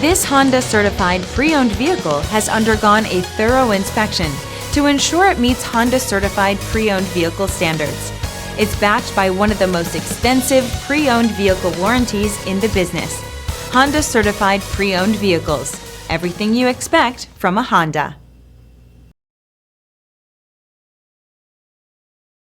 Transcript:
This Honda certified pre-owned vehicle has undergone a thorough inspection to ensure it meets Honda certified pre-owned vehicle standards. It's backed by one of the most extensive pre-owned vehicle warranties in the business. Honda certified pre-owned vehicles. Everything you expect from a Honda.